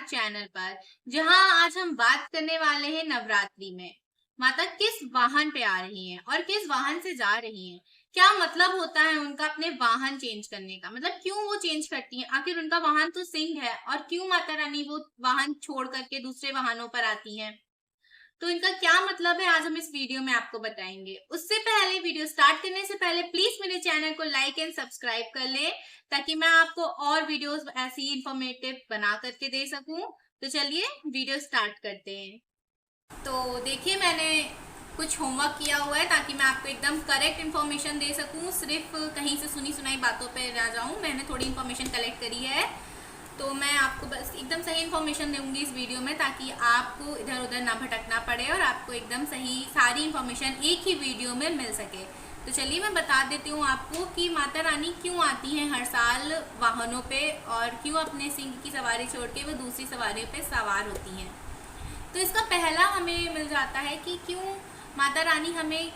Channel पर, जहां आज हम बात करने वाले हैं नवरात्रि में माता किस वाहन पे आ रही हैं और किस वाहन से जा रही हैं। क्या मतलब होता है उनका अपने वाहन चेंज करने का, मतलब क्यों वो चेंज करती हैं, आखिर उनका वाहन तो सिंह है और क्यों माता रानी वो वाहन छोड़ करके दूसरे वाहनों पर आती हैं। तो इनका क्या मतलब है आज हम इस वीडियो में आपको बताएंगे। उससे पहले, वीडियो स्टार्ट करने से पहले प्लीज मेरे चैनल को लाइक एंड सब्सक्राइब कर ले, ताकि मैं आपको और वीडियोस ऐसी इंफॉर्मेटिव बना करके दे सकूं। तो चलिए वीडियो स्टार्ट करते हैं। तो देखिए, मैंने कुछ होमवर्क किया हुआ है ताकि मैं आपको एकदम करेक्ट इन्फॉर्मेशन दे सकूं, सिर्फ कहीं से सुनी सुनाई बातों पर ना जाऊं। मैंने थोड़ी इन्फॉर्मेशन कलेक्ट करी है, तो मैं आपको बस एकदम सही इन्फॉर्मेशन दूंगी इस वीडियो में, ताकि आपको इधर उधर ना भटकना पड़े और आपको एकदम सही सारी इन्फॉर्मेशन एक ही वीडियो में मिल सके। तो चलिए मैं बता देती हूँ आपको कि माता रानी क्यों आती हैं हर साल वाहनों पे और क्यों अपने सिंह की सवारी छोड़ के वो दूसरी सवारी पे सवार होती हैं। तो इसका पहला हमें मिल जाता है कि क्यों माता रानी हमें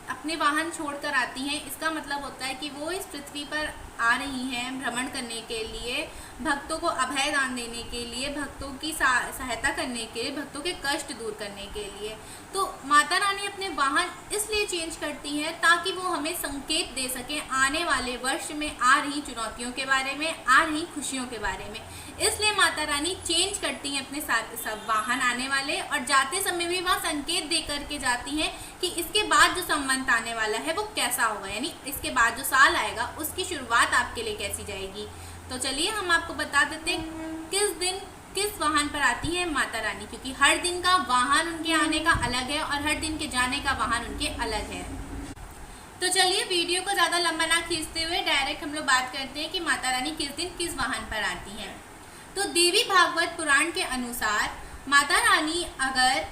अपने वाहन छोड़कर आती हैं। इसका मतलब होता है कि वो इस पृथ्वी पर आ रही हैं भ्रमण करने के लिए, भक्तों को अभय दान देने के लिए, भक्तों की सहायता करने के लिए, भक्तों के कष्ट दूर करने के लिए। तो माता रानी अपने वाहन इसलिए चेंज करती हैं ताकि वो हमें संकेत दे सकें आने वाले वर्ष में आ रही चुनौतियों के बारे में, आ रही खुशियों के बारे में। इसलिए माता रानी चेंज करती हैं अपने साथ सब वाहन आने वाले, और जाते समय भी वह संकेत दे करके जाती हैं कि इसके बाद जो संवत आने वाला है वो कैसा होगा, यानी इसके बाद जो साल आएगा उसकी शुरुआत आपके लिए कैसी जाएगी। तो चलिए हम आपको बता देते हैं किस दिन किस वाहन पर आती है माता रानी, क्योंकि हर दिन का वाहन उनके आने का अलग है और हर दिन के जाने का वाहन उनके अलग है। तो चलिए वीडियो को ज्यादा लंबा ना खींचते हुए डायरेक्ट हम लोग बात करते हैं कि माता रानी किस दिन किस वाहन पर आती हैं। तो देवी भागवत पुराण के अनुसार माता रानी अगर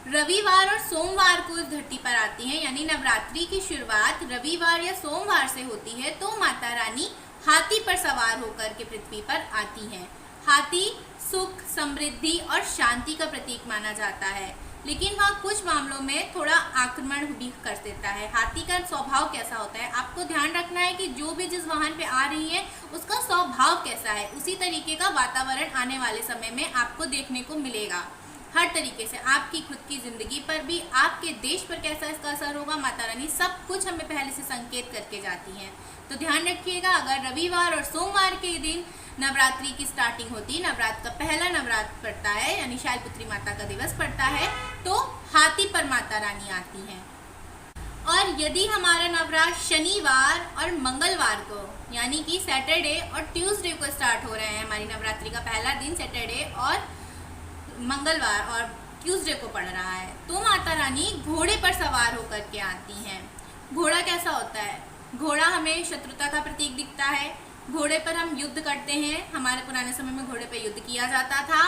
रविवार और सोमवार को इस धरती पर आती हैं, यानी नवरात्रि की शुरुआत रविवार या सोमवार से होती है, तो माता रानी हाथी पर सवार होकर के पृथ्वी पर आती हैं। हाथी सुख, समृद्धि और शांति का प्रतीक माना जाता है, लेकिन वह कुछ मामलों में थोड़ा आक्रमण भी कर देता है। हाथी का स्वभाव कैसा होता है, आपको ध्यान रखना है कि जो भी जिस वाहन पे आ रही है उसका स्वभाव कैसा है, उसी तरीके का वातावरण आने वाले समय में आपको देखने को मिलेगा। हर तरीके से आपकी खुद की जिंदगी पर भी, आपके देश पर कैसा इसका असर होगा, माता रानी सब कुछ हमें पहले से संकेत करके जाती हैं। तो ध्यान रखिएगा, अगर रविवार और सोमवार के दिन नवरात्रि की स्टार्टिंग होती है, नवरात्र का पहला नवरात्र पड़ता है, यानी शैलपुत्री माता का दिवस पड़ता है, तो हाथी पर माता रानी आती हैं। और यदि हमारा नवरात्र शनिवार और मंगलवार को, यानी कि सैटरडे और ट्यूसडे को स्टार्ट हो रहे हैं, हमारी नवरात्रि का पहला दिन सैटरडे और मंगलवार और ट्यूसडे को पड़ रहा है, तो माता रानी घोड़े पर सवार होकर के आती हैं। घोड़ा कैसा होता है, घोड़ा हमें शत्रुता का प्रतीक दिखता है। घोड़े पर हम युद्ध करते हैं, हमारे पुराने समय में घोड़े पर युद्ध किया जाता था।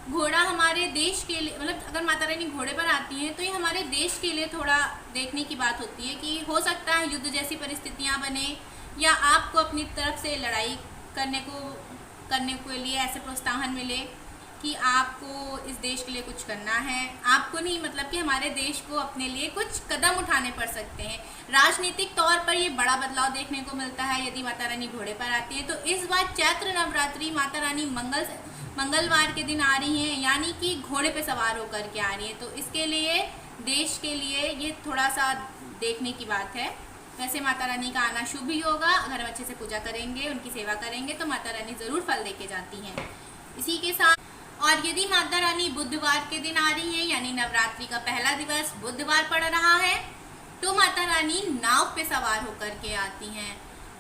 घोड़ा हमारे देश के लिए, मतलब अगर माता रानी घोड़े पर आती हैं तो ये हमारे देश के लिए थोड़ा देखने की बात होती है कि हो सकता है युद्ध जैसी परिस्थितियां बने, या आपको अपनी तरफ से लड़ाई करने के लिए ऐसे प्रोत्साहन मिले कि आपको इस देश के लिए कुछ करना है। आपको नहीं, मतलब कि हमारे देश को अपने लिए कुछ कदम उठाने पड़ सकते हैं। राजनीतिक तौर पर ये बड़ा बदलाव देखने को मिलता है यदि माता रानी घोड़े पर आती है। तो इस बार चैत्र नवरात्रि माता रानी मंगलवार के दिन आ रही हैं, यानी कि घोड़े पे सवार होकर के आ रही है। तो इसके लिए, देश के लिए ये थोड़ा सा देखने की बात है। वैसे माता रानी का आना शुभ ही होगा, अगर हम अच्छे से पूजा करेंगे, उनकी सेवा करेंगे तो माता रानी जरूर फल देके जाती हैं। इसी के साथ, और यदि माता रानी बुधवार के दिन आ रही है, यानी नवरात्रि का पहला दिवस बुधवार पड़ रहा है, तो माता रानी नाव पे सवार होकर के आती हैं।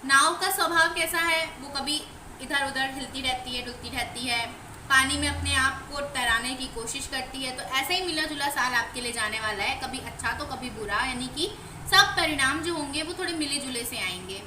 नाव का स्वभाव कैसा है, वो कभी इधर उधर हिलती रहती है, डुलती रहती है, पानी में अपने आप को तैराने की कोशिश करती है। तो ऐसे ही मिला जुला साल आपके लिए जाने वाला है, कभी अच्छा तो कभी बुरा, यानी कि सब परिणाम जो होंगे वो थोड़े मिले जुले से आएंगे।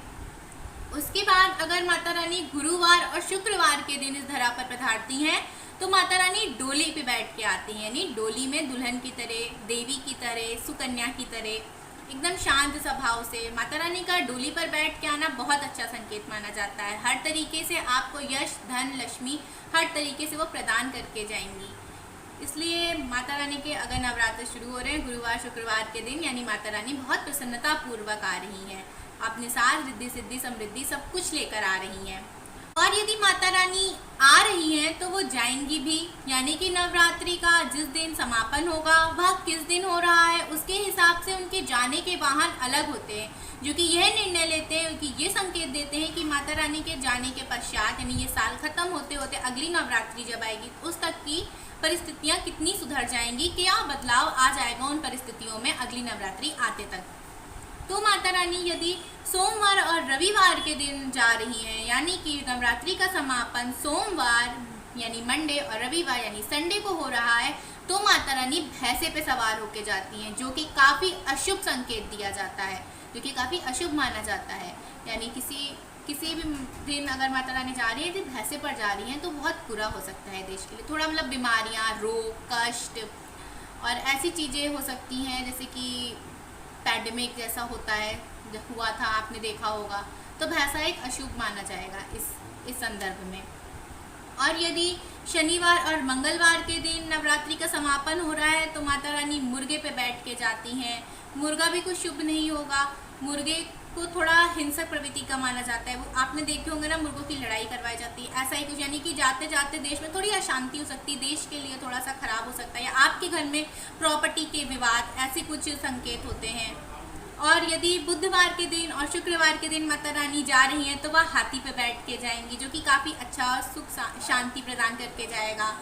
उसके बाद अगर माता रानी गुरुवार और शुक्रवार के दिन इस धरा पर पधारती हैं, तो माता रानी डोली पे बैठ के आती हैं, यानी डोली में दुल्हन की तरह, देवी की तरह, सुकन्या की तरह, एकदम शांत स्वभाव से। माता रानी का डोली पर बैठ के आना बहुत अच्छा संकेत माना जाता है। हर तरीके से आपको यश, धन, लक्ष्मी हर तरीके से वो प्रदान करके जाएंगी। इसलिए माता रानी के अगर नवरात्र शुरू हो रहे हैं गुरुवार शुक्रवार के दिन, यानी माता रानी बहुत प्रसन्नता पूर्वक आ रही हैं, अपने साथ रिद्धि सिद्धि समृद्धि सब कुछ लेकर आ रही हैं। और यदि माता रानी आ रही हैं तो वो जाएंगी भी, यानी कि नवरात्रि का जिस दिन समापन होगा वह किस दिन हो रहा है उसके हिसाब से उनके जाने के वाहन अलग होते हैं, जो कि यह निर्णय लेते हैं कि ये संकेत देते हैं कि माता रानी के जाने के पश्चात, यानी ये साल खत्म होते होते अगली नवरात्रि जब आएगी उस तक की परिस्थितियाँ कितनी सुधर जाएंगी, क्या बदलाव आ जाएगा उन परिस्थितियों में अगली नवरात्रि आते तक। तो माता रानी यदि सोमवार और रविवार के दिन जा रही हैं, यानी कि नवरात्रि का समापन सोमवार यानी मंडे और रविवार यानी संडे को हो रहा है, तो माता रानी भैंसे पे सवार होके जाती हैं, जो कि काफ़ी अशुभ संकेत दिया जाता है, जो कि काफ़ी अशुभ माना जाता है। यानी किसी भी दिन अगर माता रानी जा रही है तो भैंसे पर जा रही हैं तो बहुत बुरा हो सकता है देश के लिए। थोड़ा मतलब बीमारियाँ, रोग, कष्ट और ऐसी चीज़ें हो सकती हैं जैसे कि पैंडेमिक जैसा होता है, जब हुआ था आपने देखा होगा, तो भैंसा एक अशुभ माना जाएगा इस संदर्भ में। और यदि शनिवार और मंगलवार के दिन नवरात्रि का समापन हो रहा है तो माता रानी मुर्गे पे बैठ के जाती हैं। मुर्गा भी कुछ शुभ नहीं होगा, मुर्गे को थोड़ा हिंसक प्रवृत्ति का माना जाता है। वो आपने देखे होंगे ना, मुर्गों की लड़ाई करवाई जाती है, ऐसा ही कुछ, यानी कि जाते जाते देश में थोड़ी अशांति हो सकती है, देश के लिए थोड़ा सा खराब हो सकता है, या आपके घर में प्रॉपर्टी के विवाद, ऐसे कुछ संकेत होते हैं। और यदि बुधवार के दिन और शुक्रवार के दिन माता रानी जा रही हैं तो वह हाथी पे बैठ के जाएंगी, जो कि काफ़ी अच्छा और सुख शांति प्रदान करके जाएगा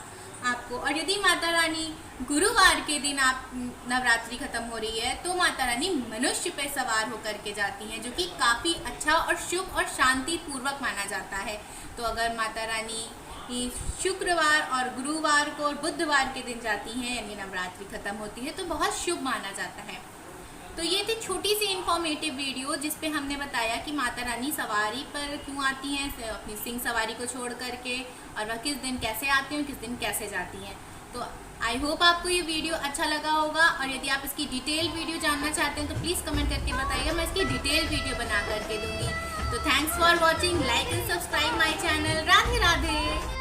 आपको। और यदि माता रानी गुरुवार के दिन आप नवरात्रि खत्म हो रही है तो माता रानी मनुष्य पे सवार होकर के जाती हैं, जो कि काफ़ी अच्छा और शुभ और शांति पूर्वक माना जाता है। तो अगर माता रानी शुक्रवार और गुरुवार को और बुधवार के दिन जाती हैं, यानी नवरात्रि खत्म होती है, तो बहुत शुभ माना जाता है। तो ये थी छोटी सी इन्फॉर्मेटिव वीडियो जिस पे हमने बताया कि माता रानी सवारी पर क्यों आती हैं, अपनी सिंह सवारी को छोड़ करके, और वह किस दिन कैसे आती हैं, किस दिन कैसे जाती हैं। तो आई होप आपको ये वीडियो अच्छा लगा होगा, और यदि आप इसकी डिटेल वीडियो जानना चाहते हैं तो प्लीज़ कमेंट करके बताइएगा, मैं इसकी डिटेल वीडियो बना करके दूँगी। तो thanks for watching, like and subscribe my channel. Radhe Radhe.